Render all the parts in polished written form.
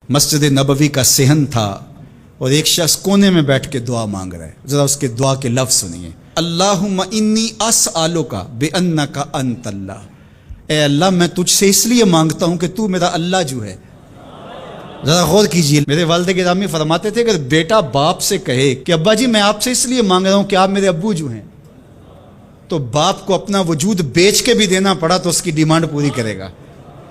مسجد نبوی کا صحن تھا اور ایک شخص کونے میں بیٹھ کے دعا مانگ رہا ہے. ذرا اس کے دعا کے لفظ سنیے. اللہم انی اسألک بانک انت اللہ. اے اللہ میں تجھ سے اس لیے مانگتا ہوں کہ تو میرا اللہ جو ہے. ذرا غور کیجئے. میرے والد گرامی فرماتے تھے اگر بیٹا باپ سے کہے کہ ابا جی میں آپ سے اس لیے مانگ رہا ہوں کہ آپ میرے ابو جو ہیں، تو باپ کو اپنا وجود بیچ کے بھی دینا پڑا تو اس کی ڈیمانڈ پوری کرے گا.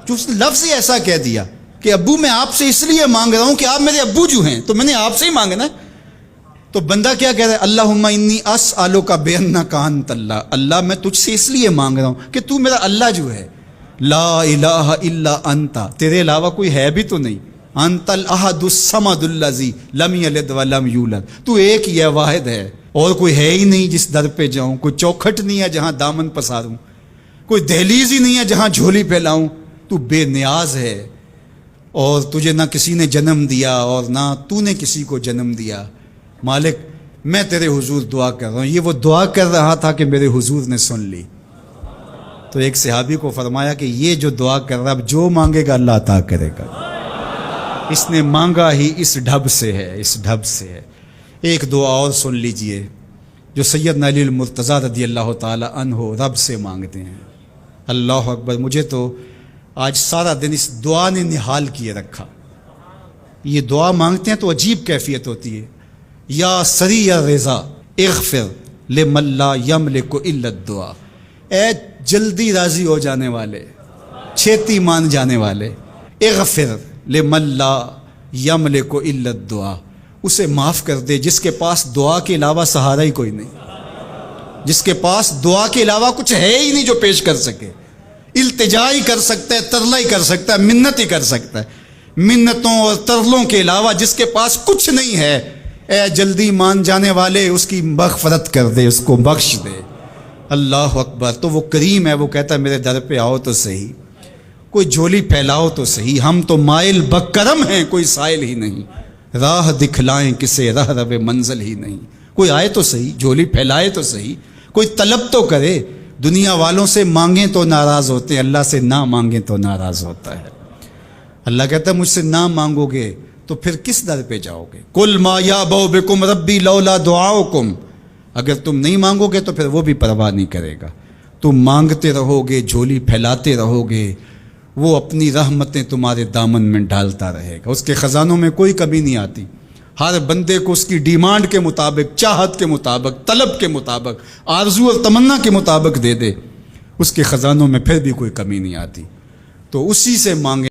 جو اس نے لفظ ہی ایسا کہہ دیا کہ ابو میں آپ سے اس لیے مانگ رہا ہوں کہ آپ میرے ابو جو ہیں، تو میں نے آپ سے ہی مانگنا ہے. تو بندہ کیا کہہ رہا ہے؟ اللہم انی اسألک بانک انت اللہ. اللہ میں تجھ سے اس لیے مانگ رہا ہوں کہ تو میرا اللہ جو ہے. لا الہ الا انت، تیرے علاوہ کوئی ہے بھی تو نہیں. انت الاحد الصمد الذی لم یلد ولم یولد. تو ایک ہی ہے، واحد ہے، اور کوئی ہے ہی نہیں جس در پہ جاؤں. کوئی چوکھٹ نہیں ہے جہاں دامن پساروں، کوئی دہلیز ہی نہیں ہے جہاں جھولی پھیلاؤں. تو بے نیاز ہے اور تجھے نہ کسی نے جنم دیا اور نہ تو نے کسی کو جنم دیا. مالک میں تیرے حضور دعا کر رہا ہوں. یہ وہ دعا کر رہا تھا کہ میرے حضور نے سن لی. تو ایک صحابی کو فرمایا کہ یہ جو دعا کر رہا اب جو مانگے گا اللہ عطا کرے گا. اس نے مانگا ہی اس ڈھب سے ہے، اس ڈھب سے ہے. ایک دعا اور سن لیجئے جو سیدنا علی المرتضیٰ رضی اللہ تعالی عنہ رب سے مانگتے ہیں. اللہ اکبر. مجھے تو آج سارا دن اس دعا نے نحال کیے رکھا. یہ دعا مانگتے ہیں تو عجیب کیفیت ہوتی ہے. یا سریع الرضا اغفر لمن لا یملک الا الدعاء. اے جلدی راضی ہو جانے والے، چھیتی مان جانے والے، اغفر لمن لا یملک الا الدعاء. اسے معاف کر دے جس کے پاس دعا کے علاوہ سہارا ہی کوئی نہیں، جس کے پاس دعا کے علاوہ کچھ ہے ہی نہیں جو پیش کر سکے. التجا ہی کر سکتا ہے، ترلا ہی کر سکتا ہے، منت ہی کر سکتا ہے. منتوں اور ترلوں کے علاوہ جس کے پاس کچھ نہیں ہے، اے جلدی مان جانے والے اس کی مغفرت کر دے، اس کو بخش دے. اللہ اکبر. تو وہ کریم ہے، وہ کہتا ہے میرے در پہ آؤ تو صحیح، کوئی جھولی پھیلاؤ تو صحیح. ہم تو مائل بکرم ہیں، کوئی سائل ہی نہیں. راہ دکھلائیں کسے راہ رو منزل ہی نہیں. کوئی آئے تو صحیح، جھولی پھیلائے تو صحیح، کوئی طلب تو کرے. دنیا والوں سے مانگیں تو ناراض ہوتے ہیں، اللہ سے نہ مانگیں تو ناراض ہوتا ہے. اللہ کہتا ہے مجھ سے نہ مانگو گے تو پھر کس در پہ جاؤ گے؟ قل ما یعبأ بکم ربی لولا دعاؤکم. اگر تم نہیں مانگو گے تو پھر وہ بھی پرواہ نہیں کرے گا. تم مانگتے رہو گے، جھولی پھیلاتے رہو گے، وہ اپنی رحمتیں تمہارے دامن میں ڈالتا رہے گا. اس کے خزانوں میں کوئی کمی نہیں آتی. ہر بندے کو اس کی ڈیمانڈ کے مطابق، چاہت کے مطابق، طلب کے مطابق، آرزو اور تمنا کے مطابق دے دے. اس کے خزانوں میں پھر بھی کوئی کمی نہیں آتی. تو اسی سے مانگے.